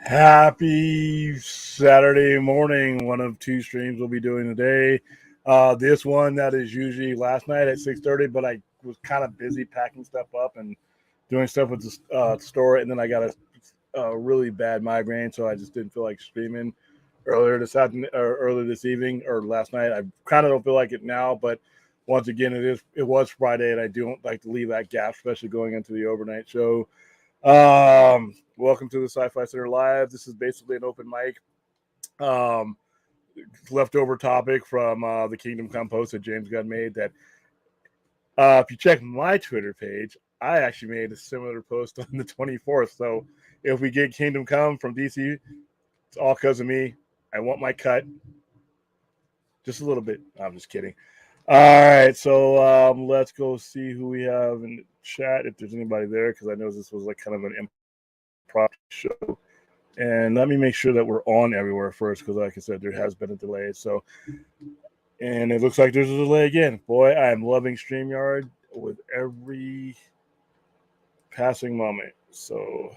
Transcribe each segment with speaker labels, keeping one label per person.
Speaker 1: Happy Saturday morning. One of two streams we'll be doing today. This one that is usually last night at 6:30, but I was kind of busy packing stuff up and doing stuff with the store, and then I got a really bad migraine, so I just didn't feel like streaming earlier this afternoon or earlier this evening or last night. I kind of don't feel like it now, but once again, it was Friday, and I don't like to leave that gap, especially going into the overnight show. Welcome to the Sci-Fi Center Live. This is basically an open mic, um, leftover topic from the Kingdome Come post that James Gunn made. That if you check my Twitter page, I actually made a similar post on the 24th. So if we get Kingdome Come from DC, it's all because of me. I want my cut, just a little bit. I'm just kidding. All right, so let's go see who we have in the chat if there's anybody there, because I know this was like kind of an improv show. And let me make sure that we're on everywhere first, because like I said, there has been a delay. So, and it looks like there's a delay again. Boy, I am loving StreamYard with every passing moment. So,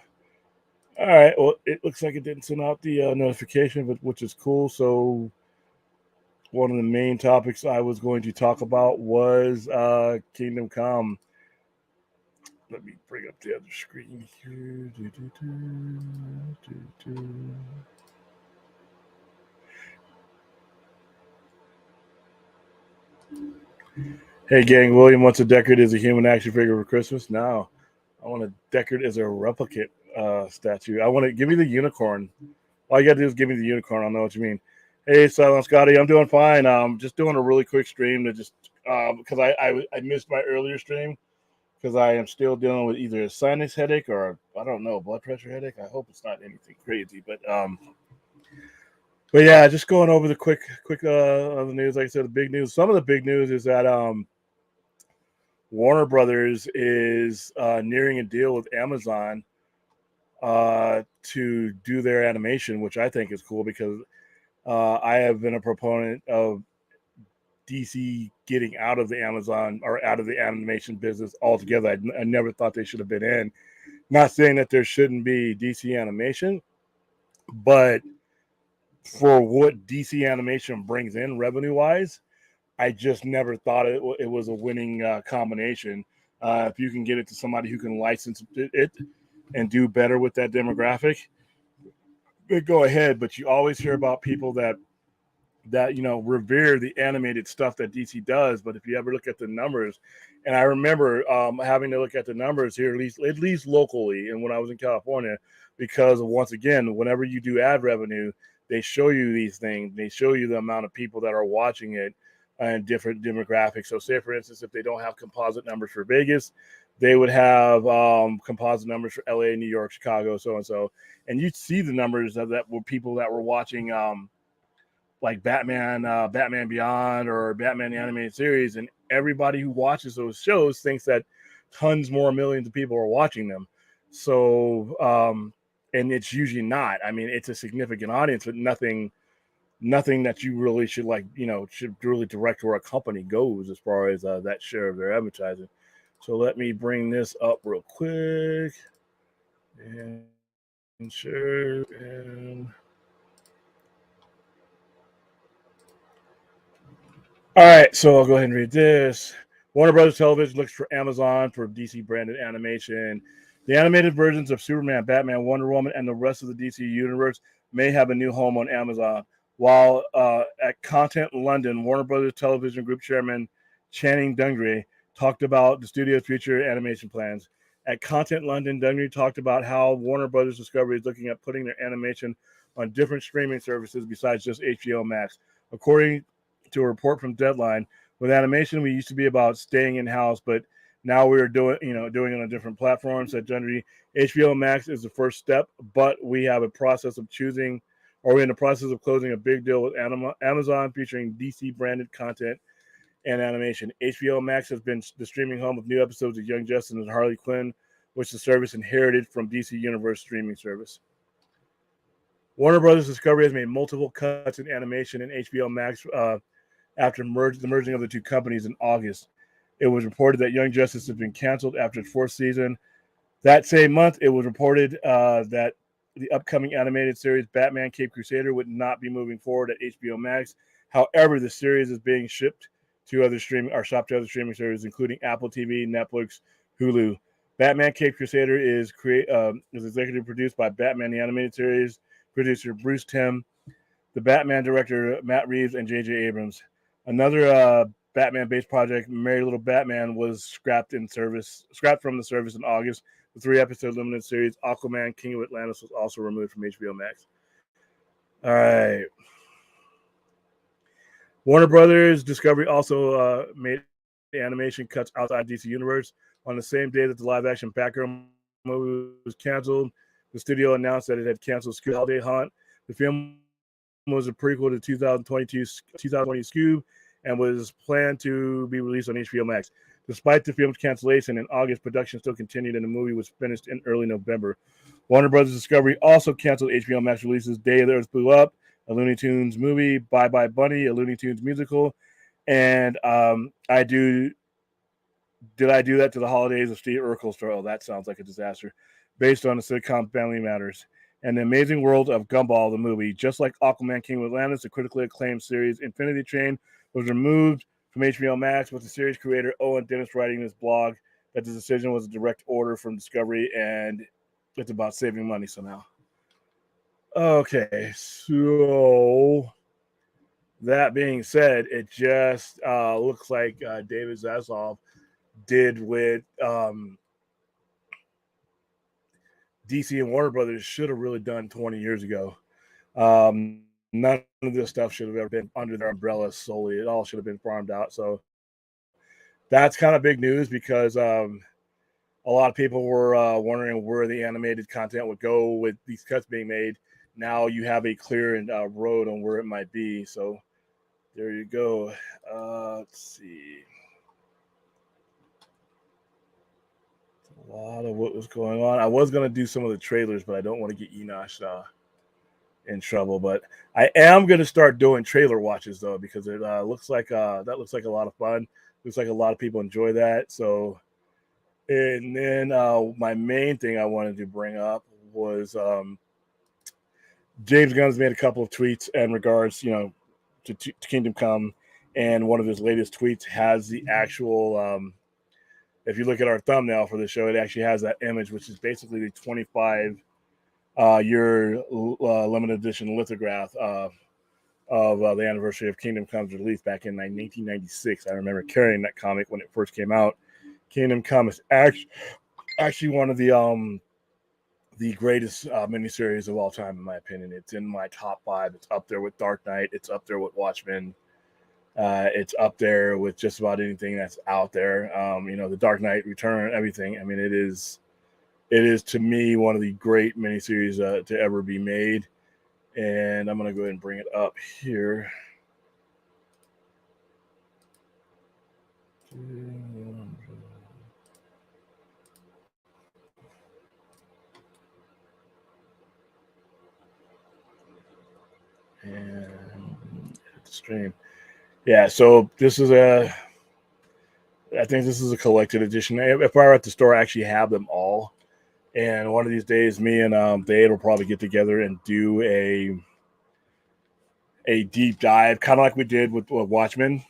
Speaker 1: all right. Well, it looks like it didn't send out the notification, but which is cool. So, one of the main topics I was going to talk about was Kingdome Come. Let me bring up the other screen here. Hey, gang, William wants a Deckard as a human action figure for Christmas. No, I want a Deckard as a replicate statue. I want to give me the unicorn. All you got to do is give me the unicorn. I know what you mean. Hey, Silent Scotty, I'm doing fine. Just doing a really quick stream to just because I missed my earlier stream because I am still dealing with either a sinus headache or I don't know, blood pressure headache. I hope it's not anything crazy, but yeah, just going over the quick of the news. Like I said, the big news. Some of the big news is that Warner Brothers is nearing a deal with Amazon to do their animation, which I think is cool because I have been a proponent of DC getting out of the Amazon or out of the animation business altogether. I never thought they should have been in. Not saying that there shouldn't be DC animation, but for what DC animation brings in revenue wise, I just never thought it was a winning combination. If you can get it to somebody who can license it and do better with that demographic, go ahead. But you always hear about people that revere the animated stuff that DC does. But if you ever look at the numbers, and I remember having to look at the numbers here, at least locally, and when I was in California, because once again, whenever you do ad revenue, they show you these things. They show you the amount of people that are watching it and different demographics. So say, for instance, if they don't have composite numbers for Vegas, they would have composite numbers for LA, New York, Chicago, so. And you'd see the numbers of that were people that were watching like Batman Beyond or Batman the Animated Series, and everybody who watches those shows thinks that tons more millions of people are watching them. So, and it's usually not. I mean, it's a significant audience, but nothing that you really should should really direct where a company goes as far as that share of their advertising. So let me bring this up real quick and share and. All right, so I'll go ahead and read this. Warner Brothers Television looks for Amazon for DC branded animation. The animated versions of Superman, Batman, Wonder Woman, and the rest of the DC universe may have a new home on Amazon. While at Content London, Warner Brothers Television Group Chairman Channing Dungey talked about the studio's future animation plans. At Content London, Dungey talked about how Warner Brothers Discovery is looking at putting their animation on different streaming services besides just HBO Max. According to a report from Deadline, with animation, we used to be about staying in house, but now we're doing it on a different platform. Said Gendry. HBO Max is the first step, but we have a process of choosing, or we're in the process of closing a big deal with Amazon featuring DC branded content and animation. HBO Max has been the streaming home of new episodes of Young Justice and Harley Quinn, which the service inherited from DC Universe streaming service. Warner Brothers Discovery has made multiple cuts in animation and HBO Max after the merging of the two companies in August. It was reported that Young Justice has been canceled after its fourth season. That same month, it was reported that the upcoming animated series Batman Cape Crusader would not be moving forward at HBO Max. However, the series is being shipped to other streaming or shopped to other streaming services, including Apple TV, Netflix, Hulu. Batman Cape Crusader is executive produced by Batman the Animated Series producer Bruce Timm, the Batman director Matt Reeves, and J.J. Abrams. Another Batman-based project, Merry Little Batman, was scrapped from the service in August. The 3-episode limited series Aquaman: King of Atlantis was also removed from HBO Max. All right. Warner Brothers Discovery also made animation cuts outside DC Universe. On the same day that the live-action Batgirl movie was canceled, the studio announced that it had canceled Scooby Holiday Hunt. The film was a prequel to 2020 Scoob and was planned to be released on HBO Max. Despite the film's cancellation in August, production still continued and the movie was finished in early November. Warner Brothers Discovery also canceled HBO Max releases Day of the Earth Blew Up, a Looney Tunes movie, Bye Bye Bunny, a Looney Tunes musical, and Did I Do That to the Holidays of Steve Urkel's story? Oh, that sounds like a disaster. Based on the sitcom Family Matters. And The Amazing World of Gumball, the movie. Just like Aquaman King of Atlantis, the critically acclaimed series Infinity Train was removed from HBO Max, with the series creator Owen Dennis writing in his blog that the decision was a direct order from Discovery and it's about saving money somehow. Okay, so that being said, it just looks like David Zaslav did with DC and Warner Brothers should have really done 20 years ago. None of this stuff should have ever been under their umbrella solely. It all should have been farmed out. So that's kind of big news because a lot of people were wondering where the animated content would go with these cuts being made. Now you have a clear road on where it might be. So there you go. Let's see. A lot of what was going on. I was going to do some of the trailers, but I don't want to get Enosh in trouble. But I am going to start doing trailer watches, though, because it looks like that looks like a lot of fun. Looks like a lot of people enjoy that. So, and then my main thing I wanted to bring up was James Gunn's made a couple of tweets in regards, to Kingdom Come, and one of his latest tweets has the actual. If you look at our thumbnail for the show, it actually has that image, which is basically the 25-year limited edition lithograph of the anniversary of Kingdom Come's release back in 1996. I remember carrying that comic when it first came out. Kingdom Come is actually one of the greatest miniseries of all time, in my opinion. It's in my top 5. It's up there with Dark Knight. It's up there with Watchmen. It's up there with just about anything that's out there. The Dark Knight Return, everything. I mean, it is to me one of the great miniseries to ever be made. And I'm going to go ahead and bring it up here. And stream. Yeah, so this is I think this is a collected edition. If I were at the store, I actually have them all. And one of these days, me and Dave will probably get together and do a deep dive, kind of like we did with Watchmen,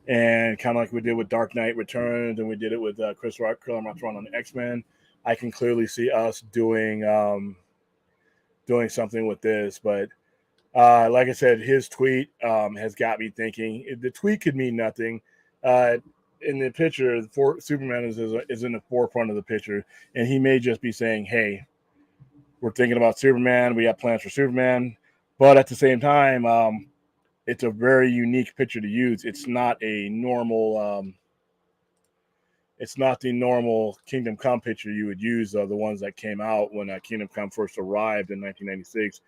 Speaker 1: and kind of like we did with Dark Knight Returns, and we did it with Chris Claremont on X-Men. I can clearly see us doing something with this, but like I said, his tweet has got me thinking. The tweet could mean nothing. In the picture, Superman is in the forefront of the picture, and he may just be saying, "Hey, we're thinking about Superman. We have plans for Superman," but at the same time, it's a very unique picture to use. It's not a normal. It's not the normal Kingdom Come picture you would use. The ones that came out when Kingdom Come first arrived in 1996.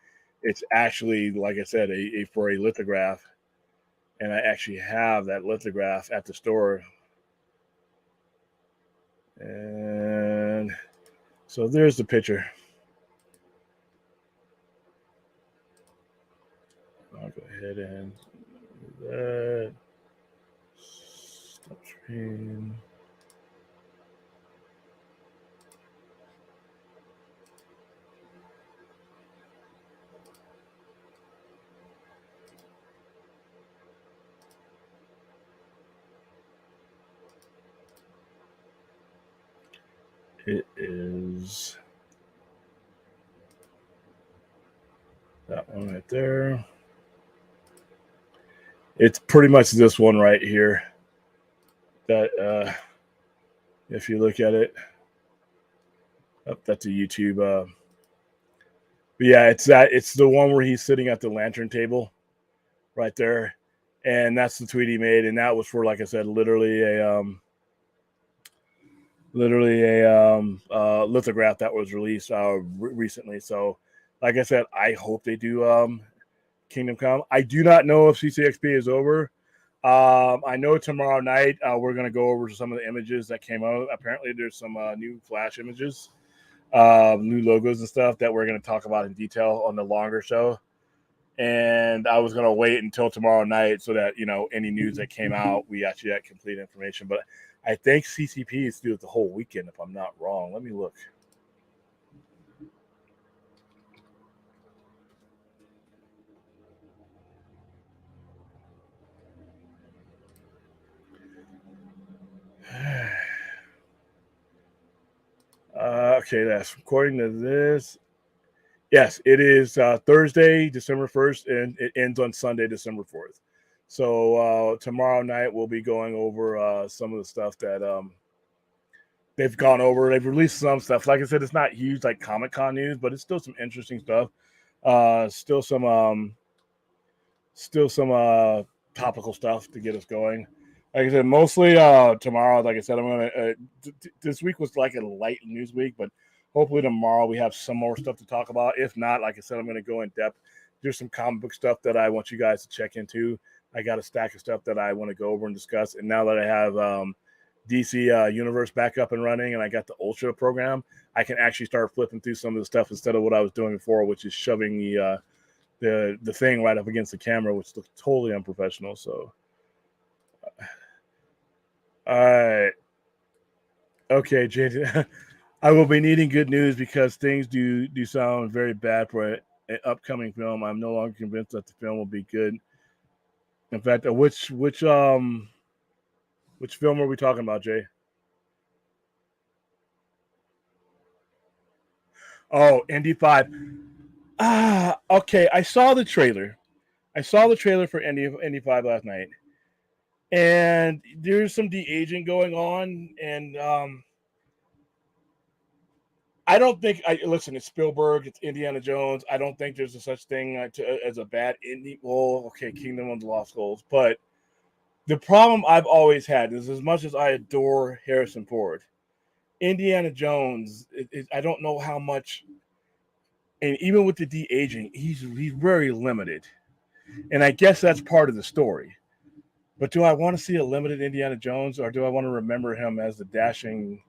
Speaker 1: It's actually, like I said, for a lithograph, and I actually have that lithograph at the store. And so there's the picture. I'll go ahead and do that. Stop screen. It is that one right there. It's pretty much this one right here. That if you look at it, that's a YouTube. But yeah, it's that. It's the one where he's sitting at the lantern table, right there, and that's the tweet he made, and that was for, like I said, literally a lithograph that was released recently. So, like I said, I hope they do Kingdom Come. I do not know if CCXP is over. I know tomorrow night we're going to go over some of the images that came out. Apparently, there's some new Flash images, new logos and stuff that we're going to talk about in detail on the longer show. And I was going to wait until tomorrow night so that, any news that came out, we actually had complete information. But I think CCP is due the whole weekend, if I'm not wrong. Let me look. Okay, that's according to this. Yes, it is Thursday, December 1st, and it ends on Sunday, December 4th. So tomorrow night we'll be going over some of the stuff that they've gone over. They've released some stuff. Like I said, it's not huge like Comic-Con news, but it's still some interesting stuff. Still some topical stuff to get us going. Like I said, mostly tomorrow. Like I said, I'm gonna. This week was like a light news week, but hopefully tomorrow we have some more stuff to talk about. If not, like I said, I'm gonna go in depth. There's some comic book stuff that I want you guys to check into. I got a stack of stuff that I want to go over and discuss. And now that I have DC Universe back up and running, and I got the Ultra program, I can actually start flipping through some of the stuff instead of what I was doing before, which is shoving the thing right up against the camera, which looks totally unprofessional. So, all right, okay, JJ, I will be needing good news because things do sound very bad for an upcoming film. I'm no longer convinced that the film will be good. In fact, which film are we talking about, Jay? Oh, Indy 5. Okay. I saw the trailer. For Indy 5 last night. And there's some de-aging going on. And I don't think, listen, it's Spielberg, it's Indiana Jones. I don't think there's a such thing as a bad Indy. Well, okay, Kingdom of the Lost Souls. But the problem I've always had is, as much as I adore Harrison Ford, Indiana Jones, I don't know how much. And even with the de-aging, he's very limited. And I guess that's part of the story. But do I want to see a limited Indiana Jones, or do I want to remember him as the dashing?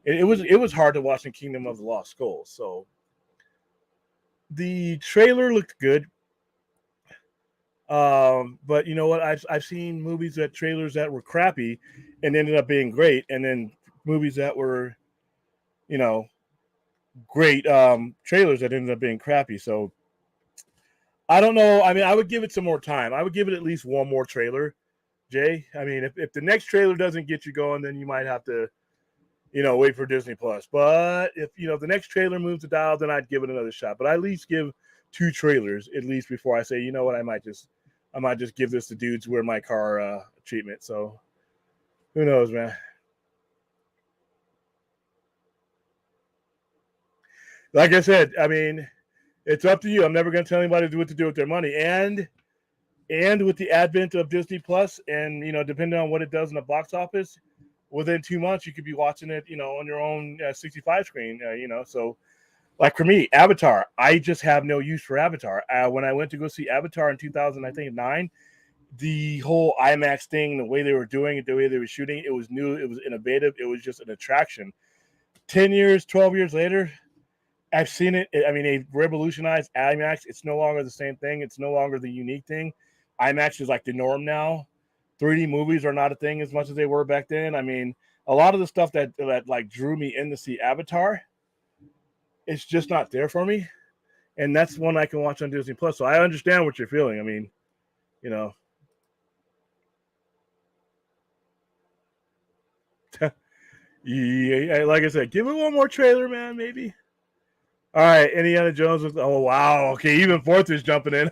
Speaker 1: It was hard to watch in Kingdom of the Lost Skulls. So the trailer looked good. But you know what? I've seen movies that trailers that were crappy and ended up being great, and then movies that were, great trailers that ended up being crappy. So I don't know. I mean, I would give it some more time. I would give it at least one more trailer, Jay. I mean, if the next trailer doesn't get you going, then you might have to, wait for Disney Plus. But if the next trailer moves the dial, then I'd give it another shot. But I at least give 2 trailers at least before I say, you know what, I might just give this to dudes wear my car treatment. So who knows, man? Like I said, I mean, it's up to you. I'm never going to tell anybody what to do with their money. And with the advent of Disney Plus, and depending on what it does in the box office, within 2 months you could be watching it, on your own 65 screen. So like for me, Avatar, I just have no use for Avatar. When I went to go see Avatar in 2009, the whole IMAX thing, the way they were doing it, the way they were shooting, it was new, it was innovative, it was just an attraction. 10 years, 12 years later, I've seen it. I mean, they revolutionized IMAX. It's no longer the same thing. It's no longer the unique thing. IMAX is like the norm now. 3D movies are not a thing as much as they were back then. I mean, a lot of the stuff that like drew me in to see Avatar, it's just not there for me. And that's one I can watch on Disney Plus. So I understand what you're feeling. I mean, you know, Yeah, like I said, give it one more trailer, man, maybe. All right, Indiana Jones was. Oh wow, okay, even fourth is jumping in.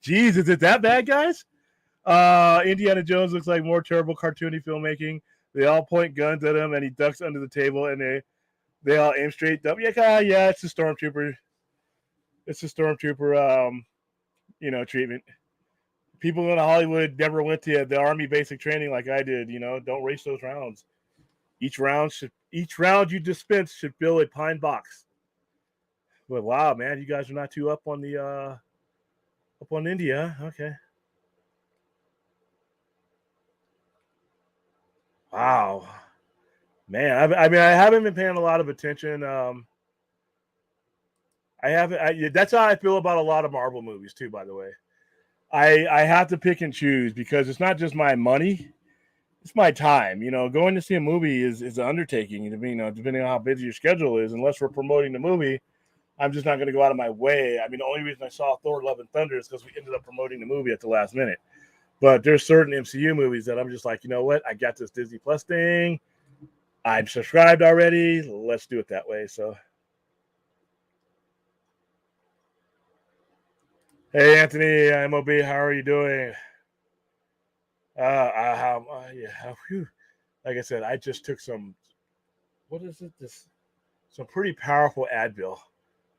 Speaker 1: Jeez, is it that bad, guys? Indiana Jones looks like more terrible cartoony filmmaking. They all point guns at him, and he ducks under the table, and they all aim straight up. Yeah, it's a stormtrooper. It's a stormtrooper, treatment. People in Hollywood never went to the army basic training like I did. Don't race those rounds. Each round you dispense should fill a pine box. But wow, man, you guys are not too up on the up on India. Okay. Wow, man. I haven't been paying a lot of attention. I haven't. That's how I feel about a lot of Marvel movies too. By the way, I have to pick and choose because it's not just my money; it's my time. Going to see a movie is an undertaking. Depending on how busy your schedule is, unless we're promoting the movie, I'm just not going to go out of my way. I mean, the only reason I saw Thor: Love and Thunder is because we ended up promoting the movie at the last minute. But there's certain MCU movies that I'm just like, you know what? I got this Disney Plus thing. I'm subscribed already. Let's do it that way. So, hey, Anthony, MOB, how are you doing? Yeah. Whew. Like I said, I just took some. What is it? Some pretty powerful Advil,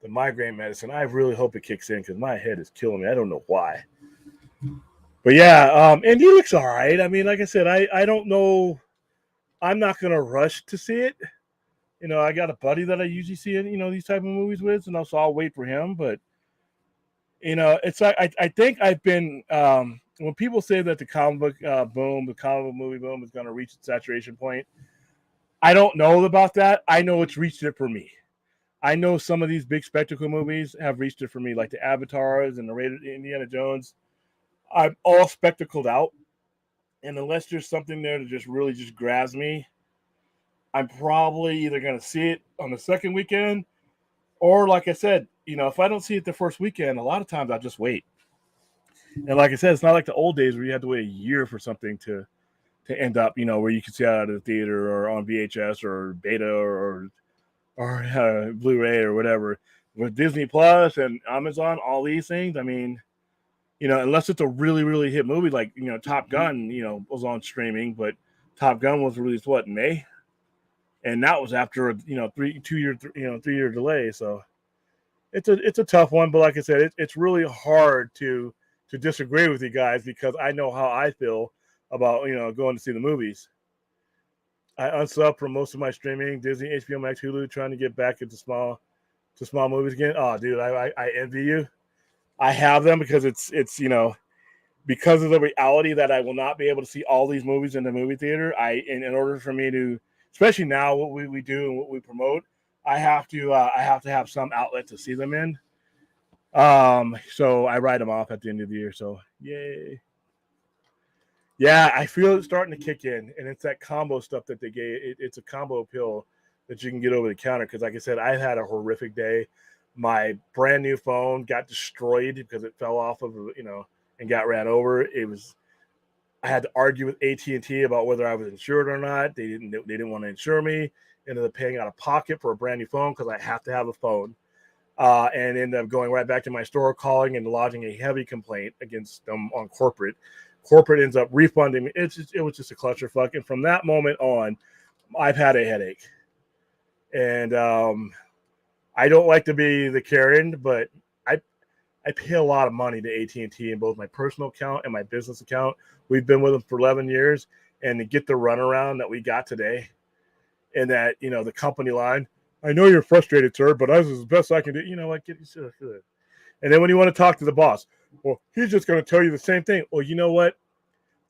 Speaker 1: the migraine medicine. I really hope it kicks in because my head is killing me. I don't know why. But yeah, and he looks all right. I mean, like I said, I don't know. I'm not gonna rush to see it. I got a buddy that I usually see these type of movies with, and so I'll wait for him. But it's like I think I've been when people say that the comic book boom, the comic book movie boom is going to reach its saturation point. I don't know about that. I know it's reached it for me. I know some of these big spectacle movies have reached it for me, like the Avatars and the Rated Indiana Jones. I'm all spectacled out, and unless there's something there that just really just grabs me, I'm probably either going to see it on the second weekend, or like I said, if I don't see it the first weekend, a lot of times I'll just wait. And like I said, it's not like the old days where you had to wait a year for something to end up, where you could see it out of the theater or on VHS or beta or Blu-ray or whatever. With Disney Plus and Amazon, all these things, I mean, unless it's a really, really hit movie like, Top Gun, was on streaming, but Top Gun was released in May? And that was after a 3-year delay. So it's a tough one, but like I said, it's really hard to disagree with you guys because I know how I feel about going to see the movies. I unsubbed from most of my streaming, Disney, HBO Max, Hulu, trying to get back into small movies again. Oh, dude, I envy you. I have them because it's because of the reality that I will not be able to see all these movies in the movie theater. In order for me to, especially now, what we do and what we promote, I have to have some outlet to see them in. So I write them off at the end of the year. So yay. Yeah, I feel it starting to kick in, and it's that combo stuff that they gave. It's a combo pill that you can get over the counter. Because, like I said, I had a horrific day. My brand new phone got destroyed because it fell off of and got ran over. I had to argue with AT&T about whether I was insured or not. They didn't want to insure me. Ended up paying out of pocket for a brand new phone because I have to have a phone. And ended up going right back to my store, calling and lodging a heavy complaint against them on corporate. Corporate ends up refunding me. It was just a clusterfuck. And from that moment on, I've had a headache. And I don't like to be the Karen, but I pay a lot of money to AT&T in both my personal account and my business account. We've been with them for 11 years. And to get the runaround that we got today and that, the company line, I know you're frustrated, sir, but this is the best I can do. Get yourself good. And then when you want to talk to the boss, well, he's just going to tell you the same thing. Well, you know what?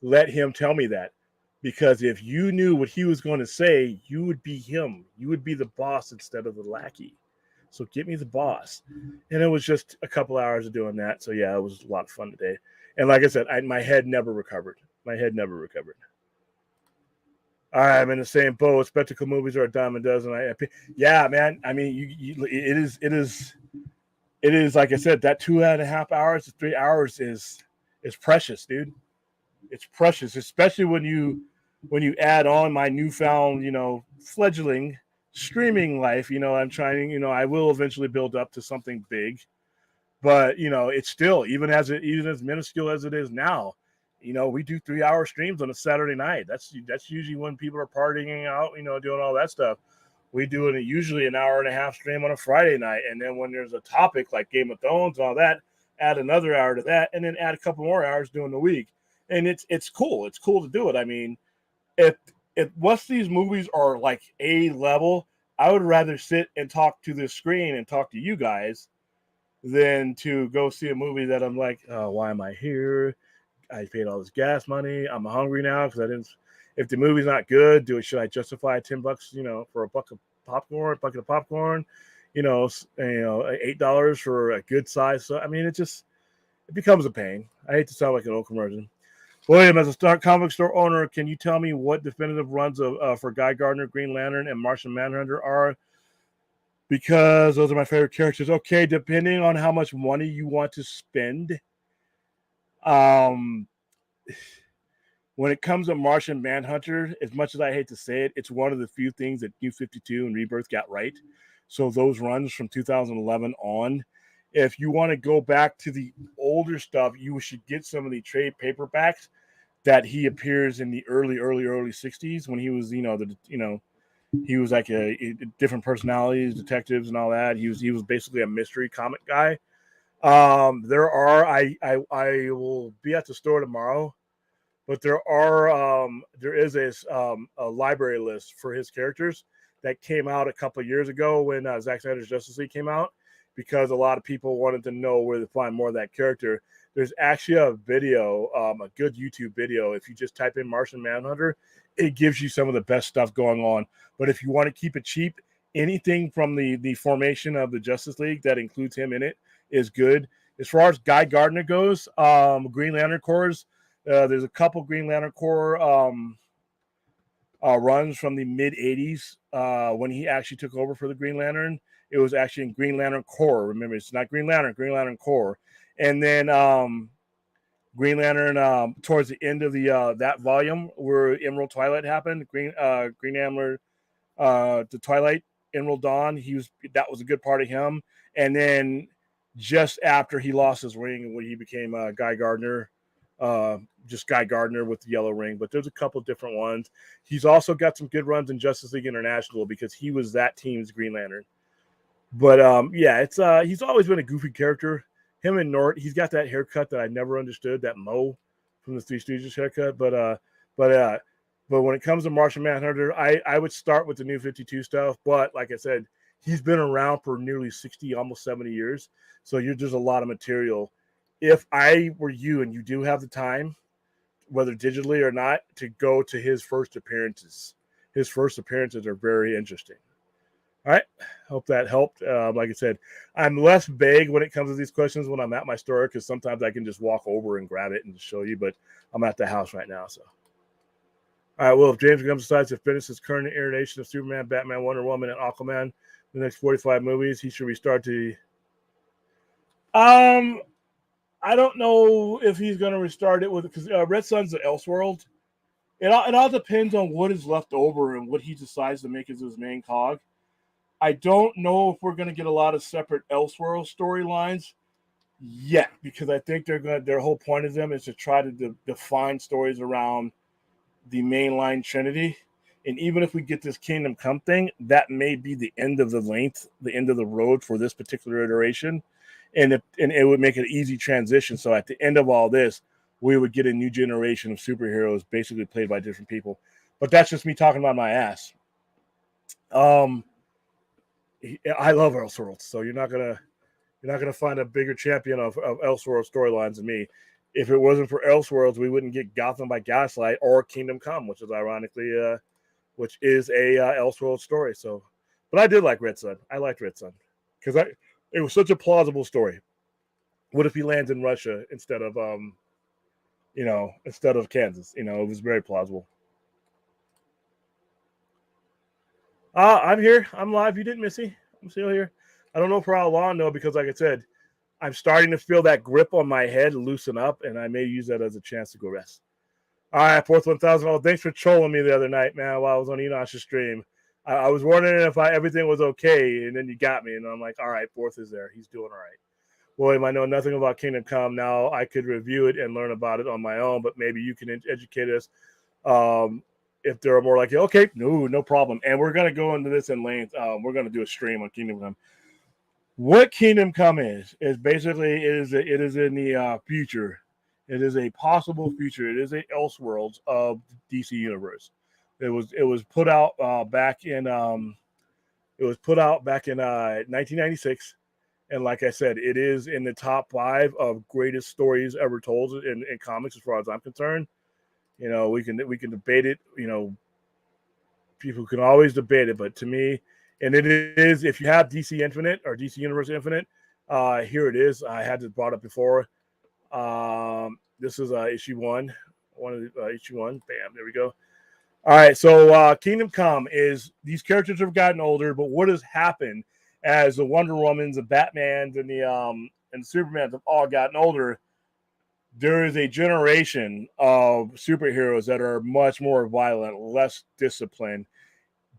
Speaker 1: Let him tell me that. Because if you knew what he was going to say, you would be him. You would be the boss instead of the lackey. So get me the boss. And it was just a couple hours of doing that. So, yeah, it was a lot of fun today. And like I said, my head never recovered. All right, I'm in the same boat. Spectacle movies are a dime a dozen. Yeah, man. I mean, it is like I said, that 2.5 hours to 3 hours is precious, dude. It's precious, especially when you when you add on my newfound, fledgling streaming life, I'm trying, I will eventually build up to something big, but it's still even as minuscule as it is now. We do 3-hour streams on a Saturday night. That's usually when people are partying out, doing all that stuff. We do it usually an hour and a half stream on a Friday night, and then when there's a topic like Game of Thrones and all that, add another hour to that, and then add a couple more hours during the week. And it's cool. It's cool to do it. I mean, if once these movies are like A level, I would rather sit and talk to this screen and talk to you guys than to go see a movie that I'm like, oh, why am I here? I paid all this gas money. I'm hungry now because I didn't. If the movie's not good, should I justify $10, for a bucket of popcorn, $8 for a good size? So I mean, it becomes a pain. I hate to sound like an old commercial. William, as a comic store owner, can you tell me what definitive runs for Guy Gardner, Green Lantern, and Martian Manhunter are? Because those are my favorite characters. Okay, depending on how much money you want to spend. When it comes to Martian Manhunter, as much as I hate to say it, it's one of the few things that New 52 and Rebirth got right. So those runs from 2011 on, if you want to go back to the older stuff, you should get some of the trade paperbacks that he appears in the early 60s when he was, he was like a different personalities, detectives, and all that. He was basically a mystery comic guy. There are I will be at the store tomorrow, but there is a library list for his characters that came out a couple of years ago when Zack Snyder's Justice League came out, because a lot of people wanted to know where to find more of that character. There's actually a video, a good YouTube video. If you just type in Martian Manhunter, it gives you some of the best stuff going on. But if you want to keep it cheap, anything from the formation of the Justice League that includes him in it is good. As far as Guy Gardner goes, Green Lantern Corps, there's a couple Green Lantern Corps runs from the mid 80s when he actually took over for the Green Lantern. It was actually in Green Lantern Corps. Remember, it's not Green Lantern Corps. And then Green Lantern towards the end of the that volume where Emerald Twilight happened, Green Amber, the Twilight, Emerald Dawn. That was a good part of him. And then just after he lost his ring, when he became Guy Gardner, just Guy Gardner with the yellow ring. But there's a couple different ones. He's also got some good runs in Justice League International because he was that team's Green Lantern. But yeah, it's he's always been a goofy character. Him and Nort, he's got that haircut that I never understood, that Mo from the Three Stooges haircut. But when it comes to Martian Manhunter, I would start with the New 52 stuff. But like I said, he's been around for nearly 60, almost 70 years. So there's a lot of material. If I were you and you do have the time, whether digitally or not, to go to his first appearances. His first appearances are very interesting. All right. Hope that helped. Like I said, I'm less vague when it comes to these questions when I'm at my store, because sometimes I can just walk over and grab it and show you, but I'm at the house right now. So, all right. Well, if James Gunn decides to finish his current iteration of Superman, Batman, Wonder Woman, and Aquaman, the next 45 movies, he should restart to. I don't know if he's going to restart it with, because Red Son's the Elseworld. It all depends on what is left over and what he decides to make as his main cog. I don't know if we're going to get a lot of separate Elseworld storylines yet, because I think their whole point of them is to try to define stories around the mainline Trinity. And even if we get this Kingdom Come thing, that may be the end of the end of the road for this particular iteration. And it would make an easy transition. So at the end of all this, we would get a new generation of superheroes basically played by different people. But that's just me talking about my ass. I love Elseworlds, so you're not gonna find a bigger champion of Elseworld storylines than me. If it wasn't for Elseworlds, we wouldn't get Gotham by Gaslight or Kingdom Come, which is ironically which is a Elseworld story. So, but I did like Red Son. I liked Red Son because it was such a plausible story. What if he lands in Russia instead of Kansas? It was very plausible. I'm here. I'm live. You didn't miss me. I'm still here. I don't know for how long, though, because like I said, I'm starting to feel that grip on my head loosen up, and I may use that as a chance to go rest. All right, fourth 1,000. Oh, thanks for trolling me the other night, man, while I was on Enosh's stream. I was wondering if everything was okay, and then you got me, and I'm like, all right, fourth is there. He's doing all right. William, I know nothing about Kingdom Come. Now I could review it and learn about it on my own, but maybe you can educate us. If there are more like, okay, no problem. And we're going to go into this in length. We're going to do a stream on Kingdom Come. What Kingdom Come is basically it is in the future. It is a possible future. It is a Elseworlds of DC universe. It was put out back in 1996. And like I said, it is in the top 5 of greatest stories ever told in comics, as far as I'm concerned. We can debate it. People can always debate it, but to me, and it is, if you have DC Infinite or DC Universe Infinite, here it is. I had it brought up before. This is issue 1, issue 1. Bam, there we go. All right, so Kingdom Come is these characters have gotten older, but what has happened as the Wonder Womans, the Batmans, and the Supermans have all gotten older? There is a generation of superheroes that are much more violent, less disciplined,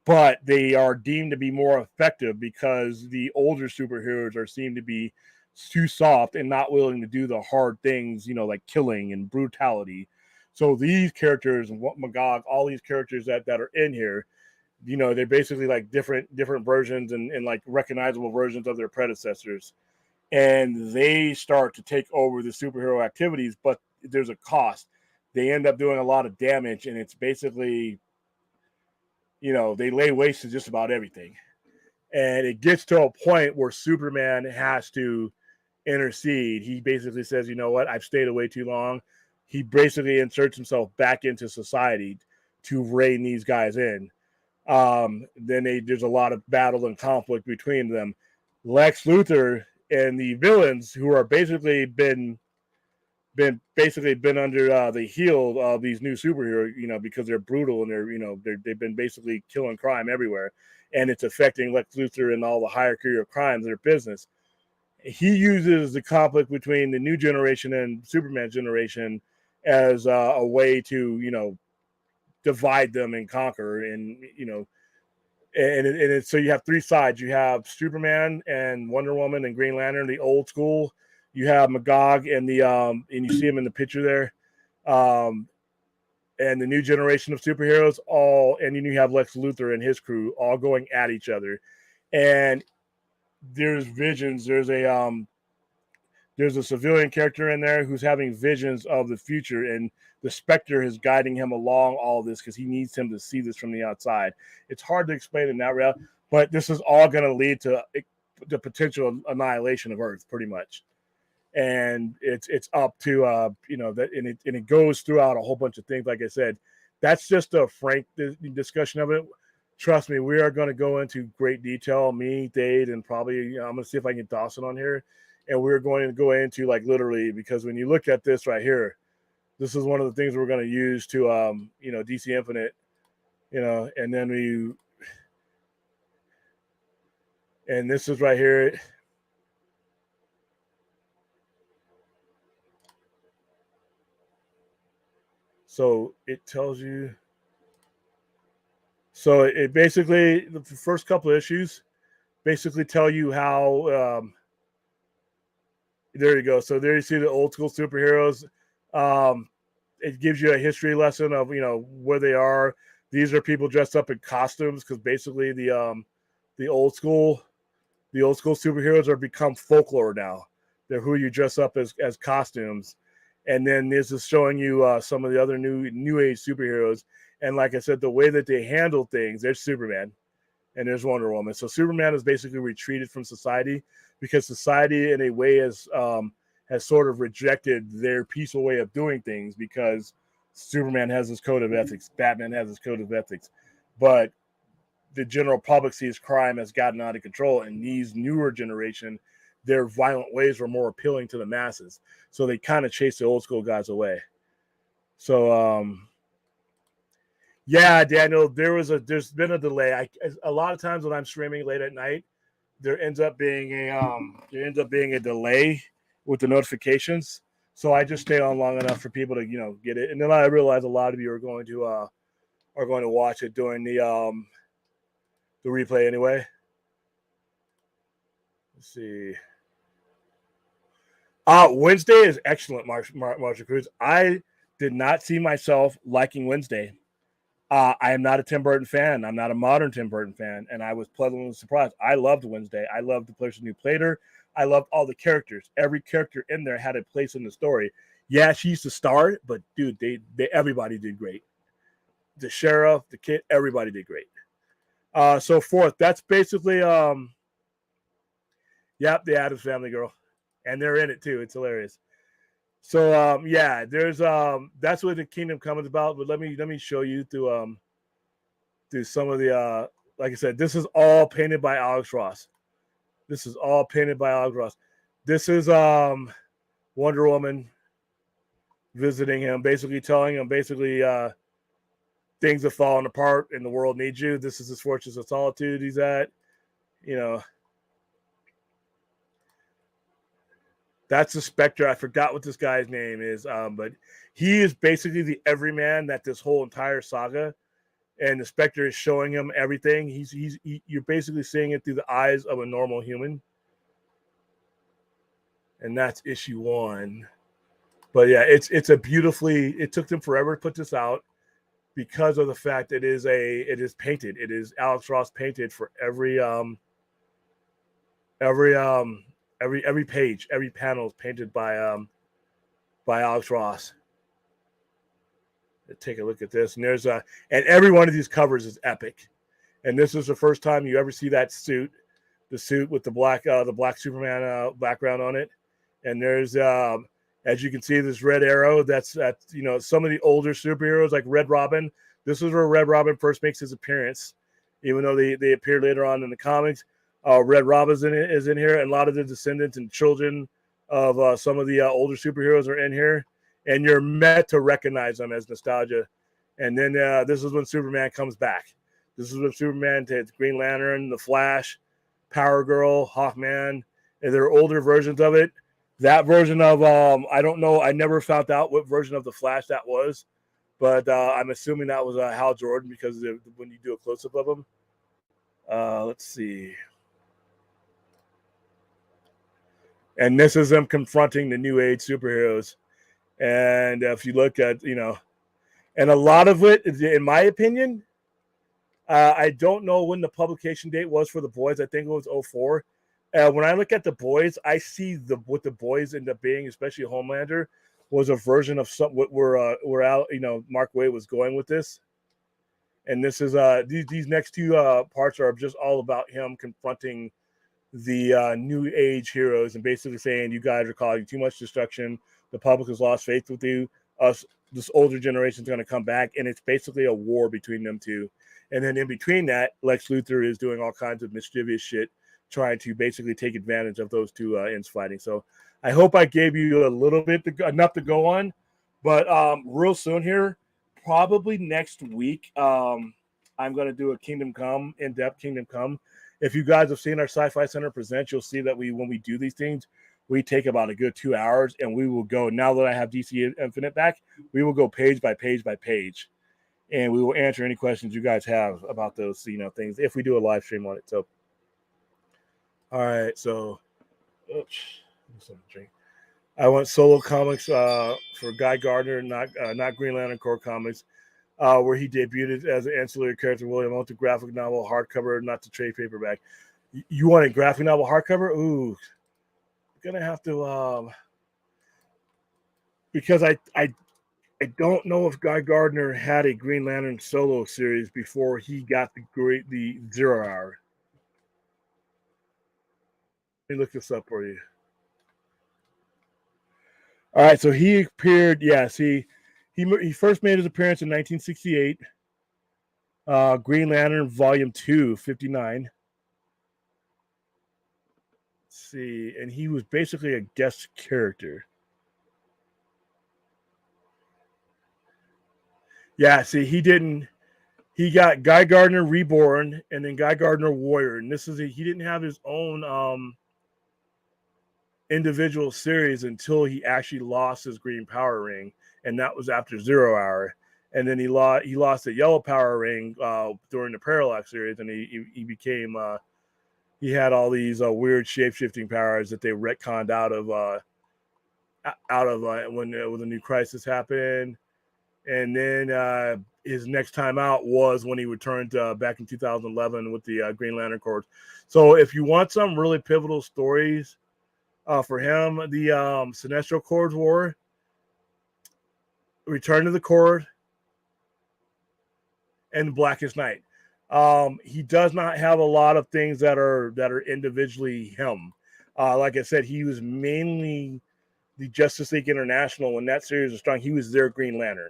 Speaker 1: but they are deemed to be more effective because the older superheroes are seen to be too soft and not willing to do the hard things, like killing and brutality. So these characters, Magog, all these characters that are in here, they're basically like different versions and like recognizable versions of their predecessors. And they start to take over the superhero activities, but there's a cost. They end up doing a lot of damage, and it's basically, they lay waste to just about everything. And it gets to a point where Superman has to intercede. He basically says, you know what, I've stayed away too long. He basically inserts himself back into society to rein these guys in. Then there's a lot of battle and conflict between them. Lex Luthor and the villains, who are basically been under the heel of these new superheroes, because they're brutal and they've been basically killing crime everywhere, and it's affecting Lex Luthor and all the hierarchy of crimes, their business. He uses the conflict between the new generation and Superman generation as a way to divide them and conquer, and so you have 3 sides. You have Superman and Wonder Woman and Green Lantern, the old school. You have Magog and and you see him in the picture there, and the new generation of superheroes. And then you have Lex Luthor and his crew all going at each other. And there's visions. There's a civilian character in there who's having visions of the future, and the Spectre is guiding him along all this because he needs him to see this from the outside. It's hard to explain in that realm, but this is all going to lead to the potential annihilation of Earth, pretty much. And it's up to that, and it goes throughout a whole bunch of things. Like I said, that's just a frank discussion of it. Trust me, we are going to go into great detail. Me, Dade, and probably I'm going to see if I can get Dawson on here. And we're going to go into like literally, because when you look at this right here, this is one of the things we're going to use to, DC Infinite, and then and this is right here. So it tells you. So it basically, the first couple of issues basically tell you how, there you go. So there you see the old school superheroes. It gives you a history lesson of where they are. These are people dressed up in costumes because basically the old school superheroes are become folklore now. They're who you dress up as costumes. And then this is showing you some of the other new age superheroes. And like I said, the way that they handle things, there's Superman and there's Wonder Woman. So Superman has basically retreated from society because society in a way has sort of rejected their peaceful way of doing things, because Superman has his code of ethics, Batman has his code of ethics, but the general public sees crime has gotten out of control, and these newer generation, their violent ways were more appealing to the masses, so they kind of chase the old school guys away. So yeah, Daniel, there's been a delay. A lot of times when I'm streaming late at night, there ends up being a delay with the notifications. So I just stay on long enough for people to get it, and then I realize a lot of you are going to watch it during the replay anyway. Let's see. Wednesday is excellent, Marshall Cruz. I did not see myself liking Wednesday. I am not a Tim Burton fan. I'm not a modern Tim Burton fan, and I was pleasantly surprised. I loved Wednesday. I loved the person who played her. I loved all the characters. Every character in there had a place in the story. Yeah, she's the star, but dude, they everybody did great. The sheriff, the kid, everybody did great. So forth. That's basically yep, the Addams Family, girl, and they're in it too. It's hilarious. So yeah, there's that's what the Kingdom Come is about. But let me show you through some of the like I said, this is all painted by Alex Ross. This is all painted by Alex Ross. This is Wonder Woman visiting him, basically telling him things have fallen apart and the world needs you. This is his fortress of solitude he's at. That's the Spectre. I forgot what this guy's name is, but he is basically the everyman that this whole entire saga, and the Spectre is showing him everything. You're basically seeing it through the eyes of a normal human, and that's issue 1. But yeah, it's a beautifully. It took them forever to put this out because of the fact it is painted. It is Alex Ross painted for every page, every panel is painted by Alex Ross. Let's take a look at this, and and every one of these covers is epic. And this is the first time you ever see that suit, the suit with the black Superman background on it. And there's as you can see, this Red Arrow. That's some of the older superheroes like Red Robin. This is where Red Robin first makes his appearance, even though they appear later on in the comics. Red Robin is in here, and a lot of the descendants and children of some of the older superheroes are in here, and you're meant to recognize them as nostalgia. And then this is when Superman comes back. This is when Superman takes Green Lantern, the Flash, Power Girl, Hawkman, and there are older versions of it. That version of I don't know. I never found out what version of the Flash that was, but I'm assuming that was Hal Jordan because when you do a close up of him. Let's see. And this is them confronting the new age superheroes. And if you look at, and a lot of it, in my opinion, I don't know when the publication date was for the boys. I think it was 2004. When I look at the boys, I see what the boys end up being, especially Homelander, was a version of where out, Mark Waid was going with this. And this is these next two parts are just all about him confronting the new age heroes and basically saying, you guys are causing too much destruction. The public has lost faith with you. This older generation is going to come back, and it's basically a war between them two. And then in between that, Lex Luthor is doing all kinds of mischievous shit, trying to basically take advantage of those two ends fighting. So I hope I gave you a little bit enough to go on, but real soon here, probably next week, I'm going to do a Kingdom Come, in-depth Kingdom Come. If you guys have seen our Sci-Fi Center present, you'll see that when we do these things, we take about a good 2 hours, and we will go, now that I have DC Infinite back, we will go page by page by page, and we will answer any questions you guys have about those, things, if we do a live stream on it. So, all right, so, oops, drink. I went solo comics for Guy Gardner, not Green Lantern Corps comics, where he debuted as an ancillary character. William, I want the graphic novel hardcover, not the trade paperback. You want a graphic novel hardcover? Ooh, gonna have to because I don't know if Guy Gardner had a Green Lantern solo series before he got the 0 Hour. Let me look this up for you. All right, so he appeared. Yes, he first made his appearance in 1968. Green Lantern Volume 2, 59. Let's see, and he was basically a guest character. Yeah, see, he got Guy Gardner Reborn and then Guy Gardner Warrior, and he didn't have his own individual series until he actually lost his green power ring, and that was after 0 Hour. And then he lost the yellow power ring during the Parallax series, and he became he had all these weird shape shifting powers that they retconned out of when the New Crisis happened. And then his next time out was when he returned back in 2011 with the Green Lantern Corps. So if you want some really pivotal stories for him, the Sinestro Corps War, Return to the Corps, and Blackest Night. He does not have a lot of things that are individually him. Like I said, he was mainly the Justice League International when that series was strong. He was their Green Lantern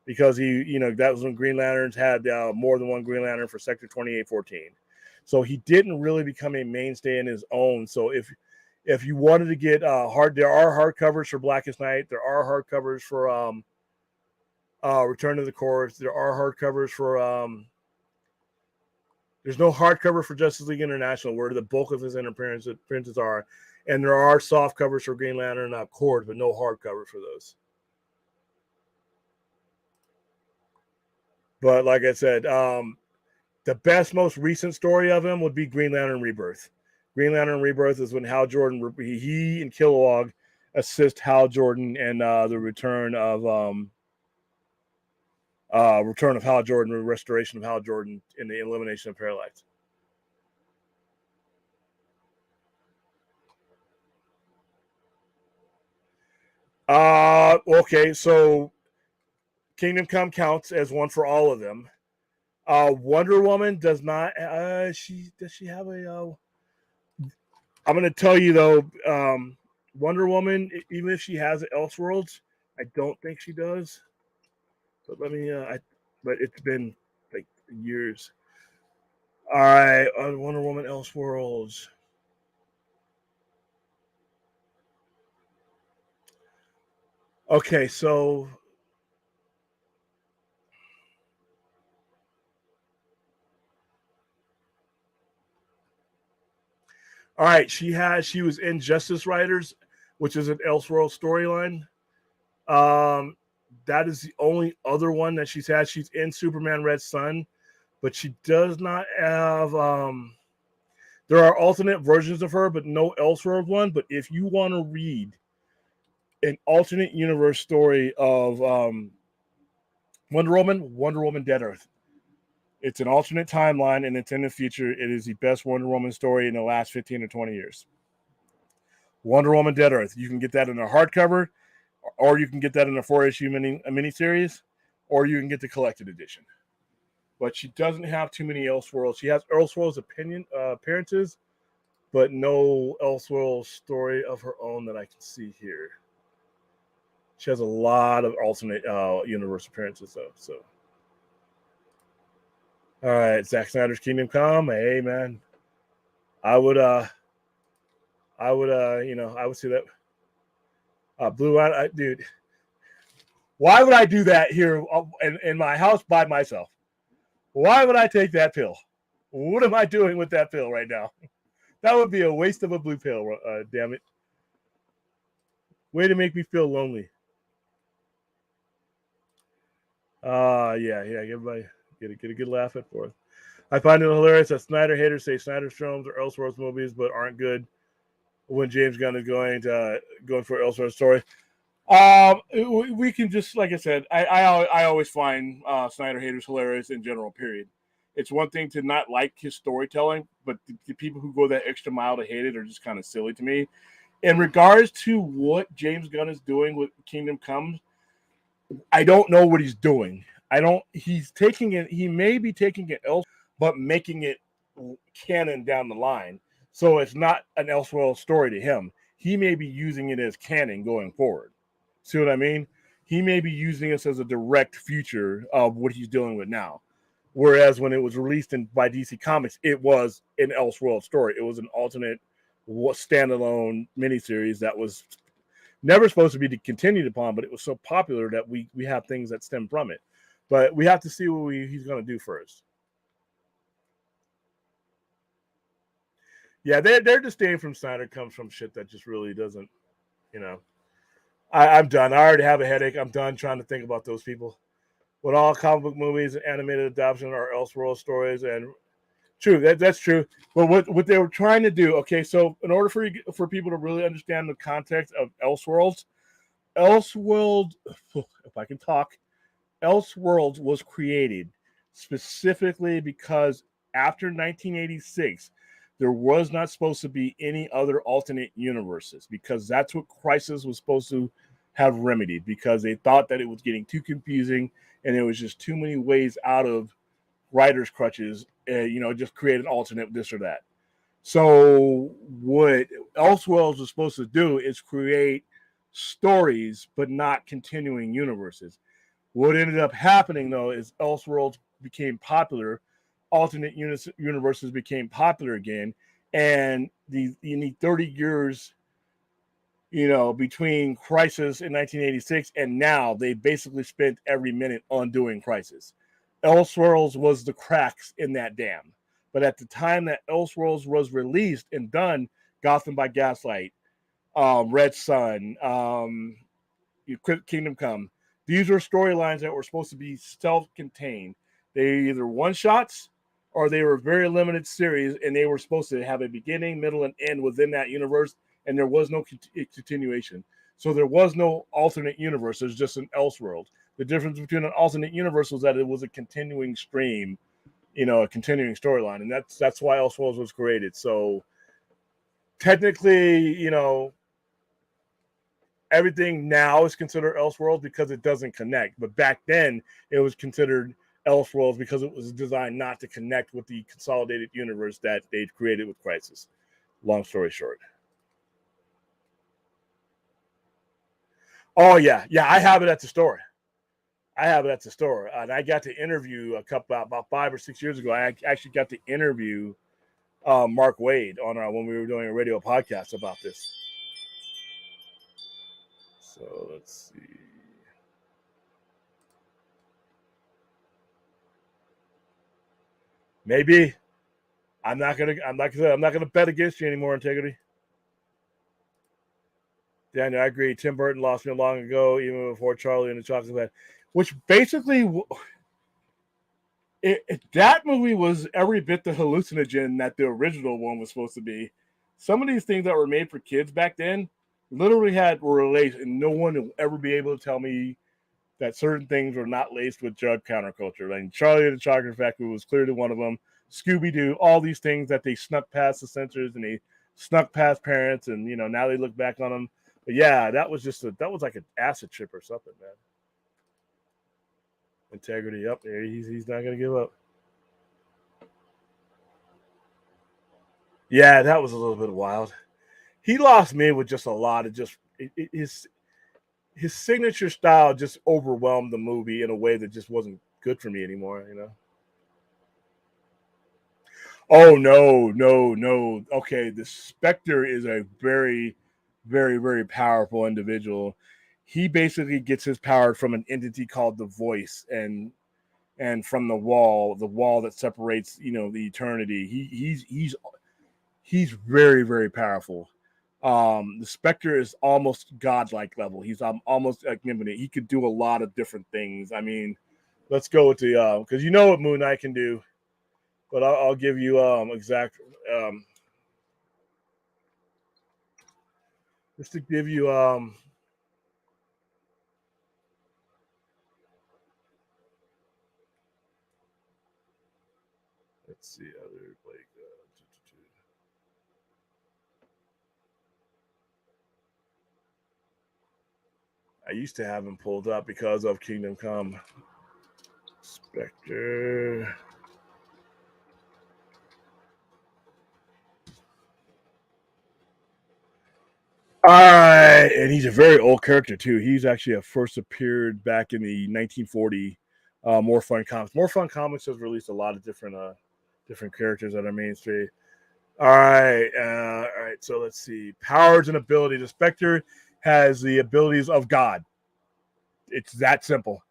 Speaker 1: because that was when Green Lanterns had more than one Green Lantern for Sector 2814. So he didn't really become a mainstay in his own. So if you wanted to get there are hardcovers for Blackest Night. There are hardcovers for Return to the Corps. There are hardcovers for there's no hardcover for Justice League International, where the bulk of his appearances are, and there are soft covers for Green Lantern Corps, but no hardcover for those. But like I said, the best, most recent story of him would be Green Lantern Rebirth. Green Lantern Rebirth is when Hal Jordan, he and Kilowog assist Hal Jordan in the return of Hal Jordan, the restoration of Hal Jordan in the elimination of Parallax. Okay, so Kingdom Come counts as one for all of them. Wonder Woman does not. Does she have a? I'm going to tell you though. Wonder Woman, even if she has Elseworlds, I don't think she does. But let me. But it's been like years. All right, Wonder Woman Elseworlds. Okay, so all right, she was in Justice Riders, which is an Elseworld storyline. That is the only other one that she's had. She's in Superman Red Sun, but she does not have there are alternate versions of her, but no Elseworld one. But if you want to read an alternate universe story of Wonder Woman Dead Earth. It's an alternate timeline and it's in the future. It is the best Wonder Woman story in the last 15 or 20 years. Wonder Woman Dead Earth. You can get that in a hardcover, or you can get that in a 4-issue miniseries, or you can get the collected edition. But she doesn't have too many Elseworlds. She has Elseworlds appearances, but no Elseworld story of her own that I can see here. She has a lot of alternate universe appearances, though. So, all right, Zack Snyder's Kingdom Come. Hey, man, I would see that. Blue Eye, dude. Why would I do that here in my house by myself? Why would I take that pill? What am I doing with that pill right now? That would be a waste of a blue pill. Damn it. Way to make me feel lonely. Yeah. Everybody get a good laugh at for it. I find it hilarious that Snyder haters say Snyder's films are Elseworlds movies, but aren't good when James Gunn is going for Elseworlds story. We can just, like I said, I always find Snyder haters hilarious in general. Period. It's one thing to not like his storytelling, but the people who go that extra mile to hate it are just kind of silly to me. In regards to what James Gunn is doing with Kingdom Come, I don't know what he's doing. He's taking it. He may be taking it else, but making it canon down the line. So it's not an Elseworld story to him. He may be using it as canon going forward. See what I mean? He may be using this as a direct future of what he's dealing with now. Whereas when it was released by DC Comics, it was an Elseworld story. It was an alternate standalone miniseries that was never supposed to be continued upon, but it was so popular that we have things that stem from it. But we have to see what he's going to do first. Yeah, their disdain from Snyder comes from shit that just really doesn't, you know. I'm done. I already have a headache. I'm done trying to think about those people. When all comic book movies and animated adoption are Elseworld stories, and true, that's true. But what they were trying to do, okay, so in order for people to really understand the context of Elseworld, if I can talk, Elseworlds was created specifically because after 1986, there was not supposed to be any other alternate universes because that's what Crisis was supposed to have remedied because they thought that it was getting too confusing and there was just too many ways out of writer's crutches, just create an alternate this or that. So what Elseworlds was supposed to do is create stories, but not continuing universes. What ended up happening though is Elseworlds became popular, alternate universes became popular again, and you need 30 years, between Crisis in 1986 and now. They basically spent every minute on doing Crisis. Elseworlds was the cracks in that dam. But at the time that Elseworlds was released and done, Gotham by Gaslight, Red Sun, Kingdom Come, these are storylines that were supposed to be self-contained. They either one-shots or they were very limited series, and they were supposed to have a beginning, middle, and end within that universe, and there was no continuation. So there was no alternate universe. There's just an Elseworld. The difference between an alternate universe was that it was a continuing stream, a continuing storyline, and that's why Elseworlds was created. So technically, everything now is considered Elseworlds because it doesn't connect. But back then, it was considered Elseworlds because it was designed not to connect with the consolidated universe that they'd created with Crisis. Long story short. Oh yeah, I have it at the store. And I got to interview about 5 or 6 years ago. I actually got to interview Mark Wade on when we were doing a radio podcast about this. So let's see. Maybe I'm not gonna bet against you anymore, Integrity. Daniel, I agree. Tim Burton lost me long ago, even before Charlie and the Chocolate Factory, which basically that movie was every bit the hallucinogen that the original one was supposed to be. Some of these things that were made for kids back then literally were laced, and no one will ever be able to tell me that certain things were not laced with drug counterculture. Like Charlie and the Chocolate Factory was clearly one of them. Scooby-Doo, all these things that they snuck past the censors and they snuck past parents, and now they look back on them. But yeah, that was like an acid trip or something, man. Integrity up there. He's not gonna give up. Yeah, that was a little bit wild. He lost me with just a lot of his signature style just overwhelmed the movie in a way that just wasn't good for me anymore. Oh no. Okay, the Spectre is a very, very, very powerful individual. He basically gets his power from an entity called the Voice, and from the wall that separates, the eternity. He's very, very powerful. The Spectre is almost godlike level. He's almost omnipotent. He could do a lot of different things. I mean, let's go with the because you know what Moon Knight can do, but I'll give you exact just to give you let's see other like I used to have him pulled up because of Kingdom Come. Spectre. All right, and he's a very old character too. He's actually first appeared back in the 1940 More Fun Comics. More Fun Comics has released a lot of different characters that are mainstream. All right, all right. So let's see. Powers and abilities. The Spectre has the abilities of God. It's that simple.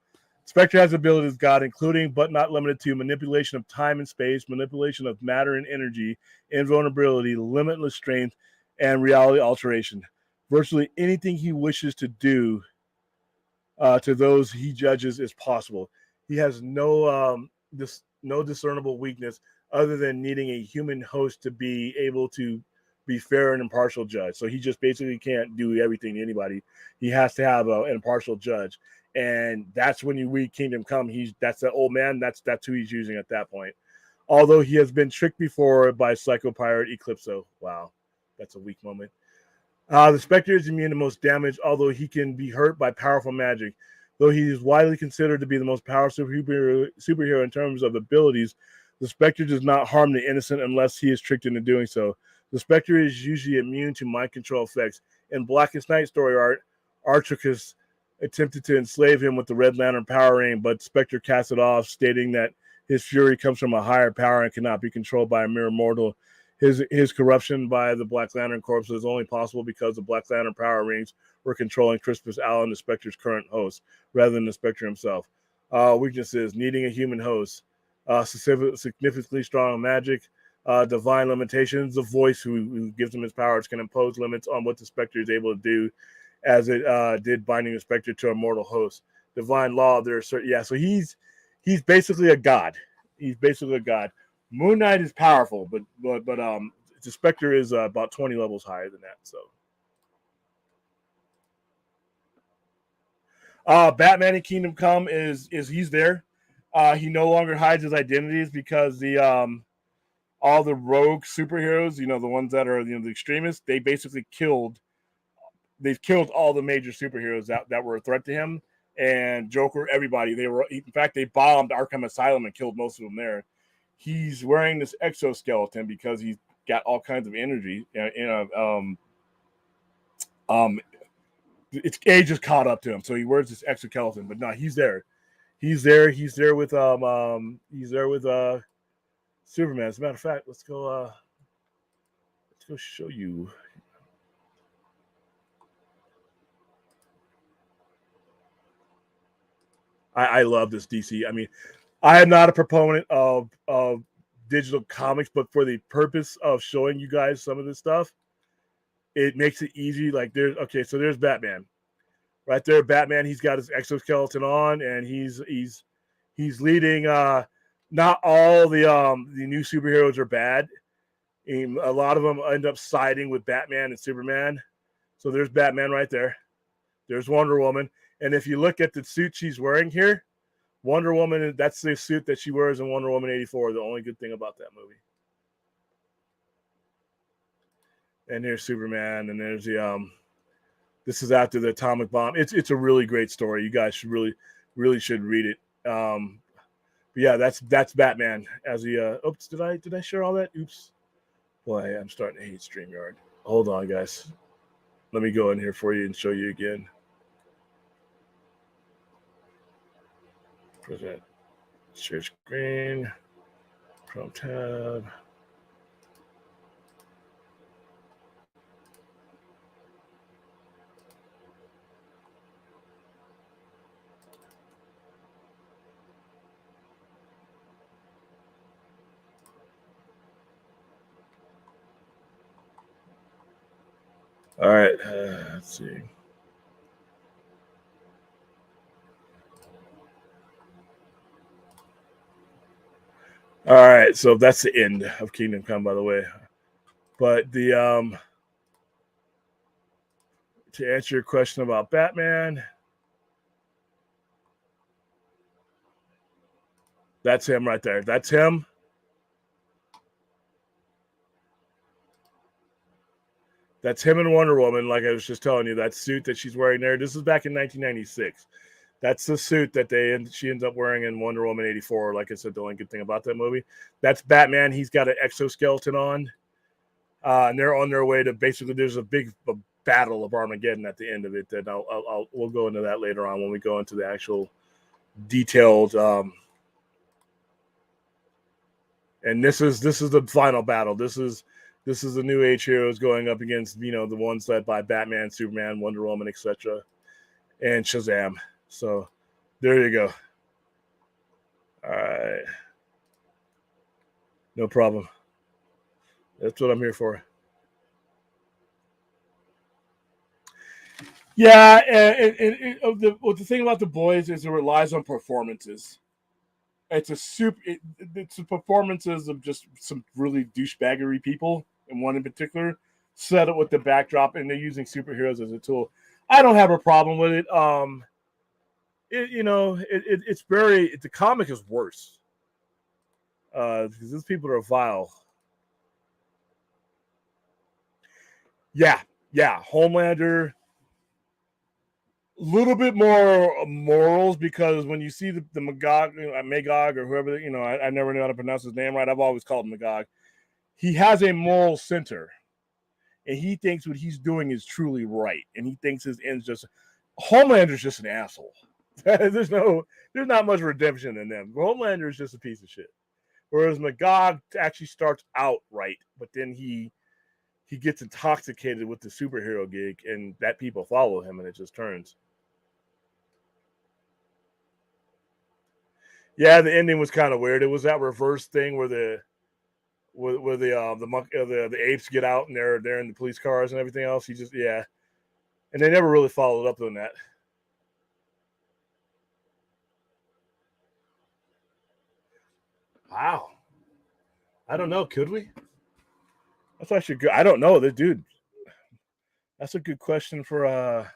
Speaker 1: Spectre has abilities of God, including but not limited to manipulation of time and space, manipulation of matter and energy, invulnerability, limitless strength, and reality alteration. Virtually anything he wishes to do to those he judges is possible. He has no discernible weakness other than needing a human host to be able to be fair and impartial judge. So he just basically can't do everything to anybody. He has to have an impartial judge, and that's when you read Kingdom Come. That's that old man. That's who he's using at that point. Although he has been tricked before by Psycho Pirate Eclipso. Wow, that's a weak moment. The Spectre is immune to most damage, although he can be hurt by powerful magic. Though he is widely considered to be the most powerful superhero in terms of abilities, the Spectre does not harm the innocent unless he is tricked into doing so. The Spectre is usually immune to mind control effects. In Blackest Night story art, Archicus attempted to enslave him with the Red Lantern power ring, but Spectre cast it off, stating that his fury comes from a higher power and cannot be controlled by a mere mortal. His corruption by the Black Lantern Corps is only possible because the Black Lantern power rings were controlling Crispus Allen, the Spectre's current host, rather than the Spectre himself. Weaknesses: needing a human host, significantly strong magic, divine limitations. The voice who gives him his powers can impose limits on what the Spectre is able to do, as it did binding the Spectre to a mortal host. Divine law. There are certain, so he's basically a god. He's basically a god. Moon Knight is powerful, but the Spectre is about 20 levels higher than that. So, Batman in Kingdom Come is he's there. He no longer hides his identities because the all the rogue superheroes, the ones that are the extremists, they've killed all the major superheroes that were a threat to him, and Joker, everybody. In fact, they bombed Arkham Asylum and killed most of them there. He's wearing this exoskeleton because he's got all kinds of energy. Its age is caught up to him, so he wears this exoskeleton. But no, he's there. He's there. He's there with Superman. As a matter of fact, let's go show you. I love this DC. I mean, I am not a proponent of digital comics, but for the purpose of showing you guys some of this stuff, it makes it easy. Like so there's Batman. Right there, Batman, he's got his exoskeleton on, and he's leading not all the new superheroes are bad. A lot of them end up siding with Batman and Superman. So there's Batman right there. There's Wonder Woman. And if you look at the suit she's wearing here, Wonder Woman, that's the suit that she wears in Wonder Woman 84. The only good thing about that movie. And here's Superman, and there's the this is after the atomic bomb. It's a really great story. You guys should really should read it. But yeah, that's Batman as the oops, did I share all that? Oops. Boy, I'm starting to hate StreamYard. Hold on, guys. Let me go in here for you and show you again. Present. Share screen. Chrome tab. All right, let's see. All right, so that's the end of Kingdom Come, by the way. But the to answer your question about Batman, that's him right there. That's him. That's him and Wonder Woman, like I was just telling you. That suit that she's wearing there. This is back in 1996. That's the suit that she ends up wearing in Wonder Woman 84. Like I said, the only good thing about that movie. That's Batman. He's got an exoskeleton on. And they're on their way to basically, there's a big battle of Armageddon at the end of it. That we'll go into that later on when we go into the actual detailed. And this is the final battle. This is the New Age heroes going up against the ones led by Batman, Superman, Wonder Woman, etc., and Shazam. So there you go. All right. No problem. That's what I'm here for. Yeah, and the thing about The Boys is it relies on performances. It's the performances of just some really douchebaggery people, and one in particular, set it with the backdrop, and they're using superheroes as a tool. I don't have a problem with it. It's very. The comic is worse because these people are vile. Yeah, yeah. Homelander, a little bit more morals because when you see the Magog or whoever, I never know how to pronounce his name right. I've always called him Magog. He has a moral center, and he thinks what he's doing is truly right, and he thinks his ends just. Homelander's just an asshole. there's not much redemption in them. Homelander is just a piece of shit. Whereas Magog actually starts out right, but then he gets intoxicated with the superhero gig, and that people follow him, and it just turns. Yeah, the ending was kind of weird. It was that reverse thing where the apes get out and they're in the police cars and everything else. And they never really followed up on that. Wow, I don't know. Could we? That's actually good. I don't know, dude. That's a good question for.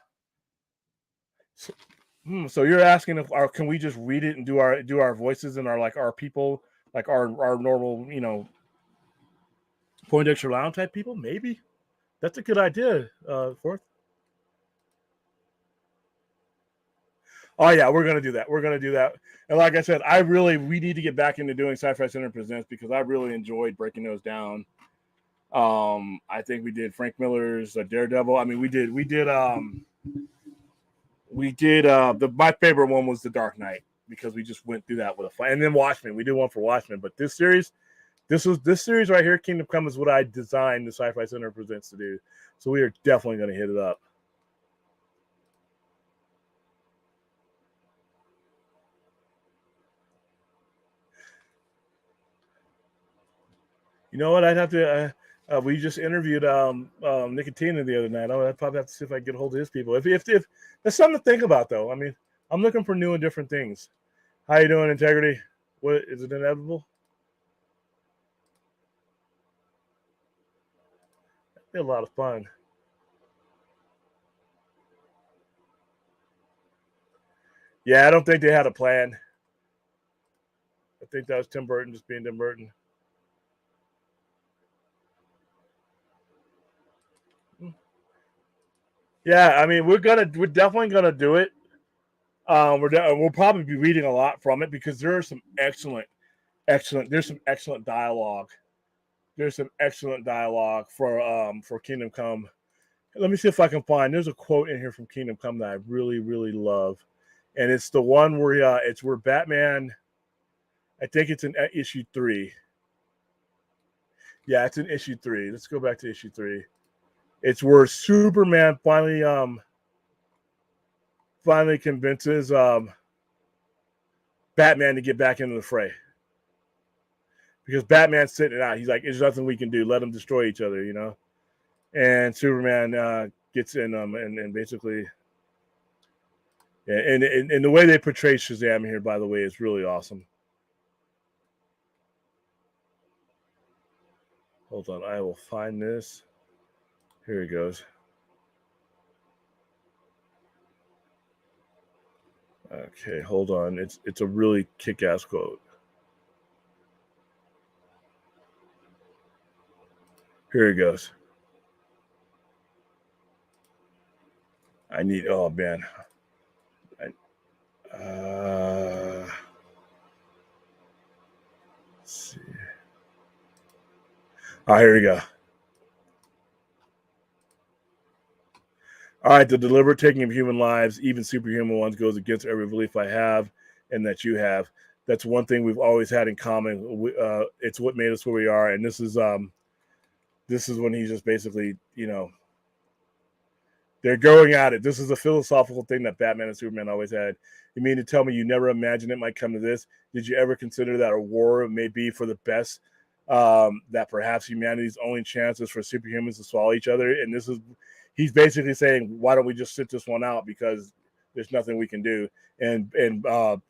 Speaker 1: So you're asking if can we just read it and do our voices and our people like our normal Poindexter Lounge type people? Maybe that's a good idea. Fourth. Oh yeah, we're gonna do that. We're gonna do that. And like I said, we need to get back into doing Sci-Fi Center Presents because I really enjoyed breaking those down. I think we did Frank Miller's Daredevil. I mean, we did my favorite one was The Dark Knight because we just went through that with a fun. And then Watchmen, we did one for Watchmen. But this series right here, Kingdom Come, is what I designed the Sci-Fi Center Presents to do. So we are definitely going to hit it up. You know what? I'd have to. We just interviewed Nicotina the other night. I'd probably have to see if I can get a hold of his people. If there's something to think about, though. I mean, I'm looking for new and different things. How you doing, Integrity? What is it inevitable? It'd be a lot of fun. Yeah, I don't think they had a plan. I think that was Tim Burton just being Tim Burton. Yeah, I mean, we're definitely gonna do it. We'll probably be reading a lot from it because there are some there's some excellent dialogue. There's some excellent dialogue for Kingdom Come. Let me see if I can find. There's a quote in here from Kingdom Come that I really really love, and it's the one where it's where Batman. I think it's in issue 3. Yeah, it's in issue 3. Let's go back to issue 3. It's where Superman finally convinces Batman to get back into the fray because Batman's sitting it out. He's like, "There's nothing we can do. Let them destroy each other," And Superman gets in them and basically, and the way they portray Shazam here, by the way, is really awesome. Hold on, I will find this. Here he goes. Okay, hold on. It's a really kick-ass quote. Here it goes. I need. Oh man. Let's see. Oh, here we go. All right, the deliberate taking of human lives, even superhuman ones, goes against every belief I have and that you have. That's one thing we've always had in common. It's what made us who we are, and this is when he's just basically, They're going at it. This is a philosophical thing that Batman and Superman always had. You mean to tell me you never imagined it might come to this? Did you ever consider that a war may be for the best? That perhaps humanity's only chance is for superhumans to swallow each other. And this is, he's basically saying, why don't we just sit this one out because there's nothing we can do. And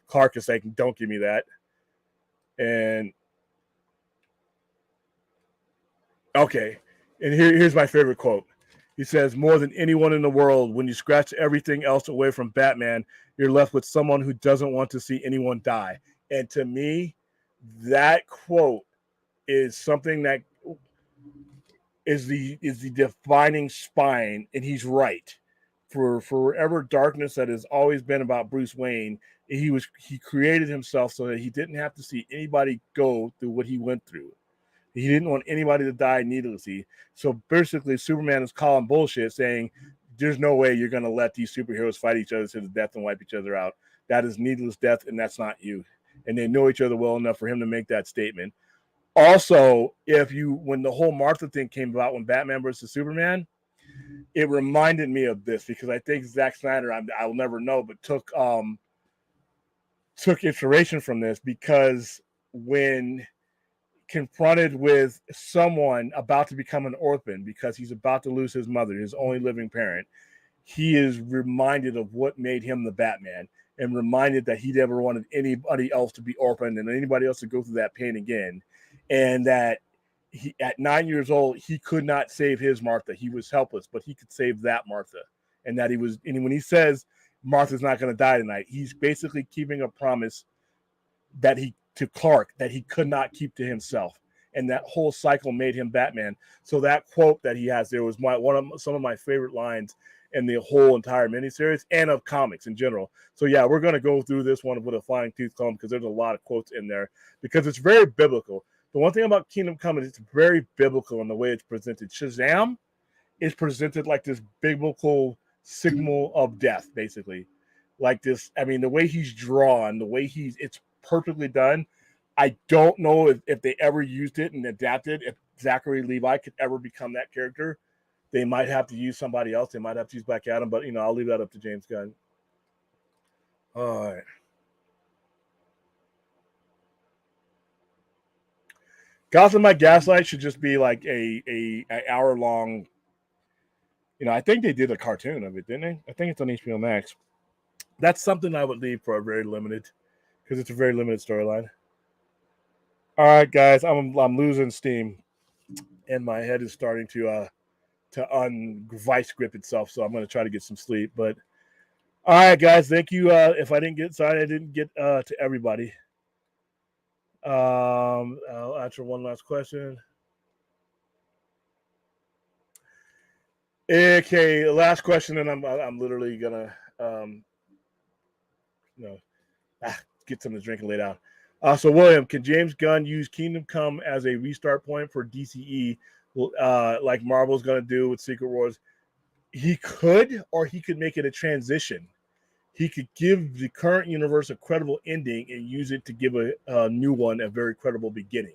Speaker 1: Clark is saying, don't give me that. And okay, and here's my favorite quote. He says, more than anyone in the world, when you scratch everything else away from Batman, you're left with someone who doesn't want to see anyone die. And to me, that quote is something that is the defining spine, and he's right. For forever darkness that has always been about Bruce Wayne, he created himself so that he didn't have to see anybody go through what he went through. He didn't want anybody to die needlessly. So basically, Superman is calling bullshit, saying there's no way you're going to let these superheroes fight each other to the death and wipe each other out. That is needless death, and that's not you. And they know each other well enough for him to make that statement. Also, when the whole Martha thing came about, when Batman versus Superman, it reminded me of this because I think Zack Snyder, I'll never know, but took inspiration from this, because when confronted with someone about to become an orphan because he's about to lose his mother, his only living parent, he is reminded of what made him the Batman, and reminded that he never wanted anybody else to be orphaned and anybody else to go through that pain again. And that he, at 9 years old, he could not save his Martha. He was helpless, but he could save that Martha. And that and when he says Martha's not going to die tonight, he's basically keeping a promise to Clark that he could not keep to himself. And that whole cycle made him Batman. So that quote that he has there was some of my favorite lines in the whole entire miniseries and of comics in general. So yeah, we're going to go through this one with a fine tooth comb because there's a lot of quotes in there because it's very biblical. The one thing about Kingdom Come is it's very biblical in the way it's presented. Shazam is presented like this biblical signal of death, basically. Like this, I mean, the way he's drawn, it's perfectly done. I don't know if they ever used it and adapted, if Zachary Levi could ever become that character. They might have to use somebody else. They might have to use Black Adam, but, I'll leave that up to James Gunn. All right. Gotham by Gaslight should just be like a hour long. I think they did a cartoon of it, didn't they? I think it's on HBO Max. That's something I would leave for a very limited, because it's a very limited storyline. All right, guys, I'm losing steam, and my head is starting to vice grip itself. So I'm going to try to get some sleep. But all right, guys, thank you. If I didn't get to everybody. I'll answer one last question. Okay, last question, and I'm literally gonna get something to drink and lay down. So William, can James Gunn use Kingdom Come as a restart point for DCE, like Marvel's gonna do with Secret Wars? He could, or he could make it a transition. He could give the current universe a credible ending and use it to give a new one a very credible beginning.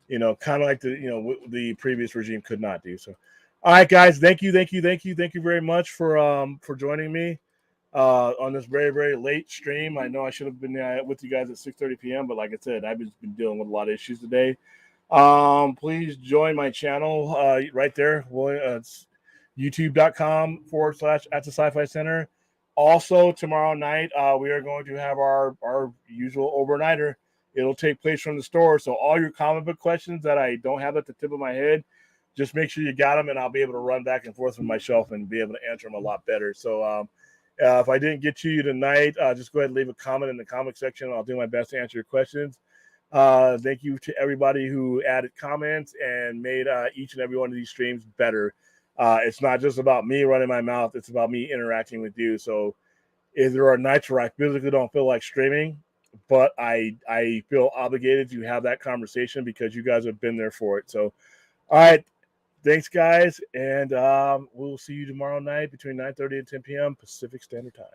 Speaker 1: Kind of like the previous regime could not do. So, all right, guys, thank you very much for joining me on this very, very late stream. I know I should have been with you guys at 6:30 p.m., but like I said, I've just been dealing with a lot of issues today. Please join my channel right there. It's youtube.com/at the Sci-Fi Center. Also, tomorrow night, we are going to have our usual overnighter. It'll take place from the store. So all your comic book questions that I don't have at the tip of my head, just make sure you got them, and I'll be able to run back and forth from my shelf and be able to answer them a lot better. So if I didn't get to you tonight, just go ahead and leave a comment in the comment section. I'll do my best to answer your questions. Thank you to everybody who added comments and made each and every one of these streams better. It's not just about me running my mouth. It's about me interacting with you. So if there are nights where I physically don't feel like streaming, but I feel obligated to have that conversation because you guys have been there for it. So, all right. Thanks, guys. And we'll see you tomorrow night between 9:30 and 10 p.m. Pacific Standard Time.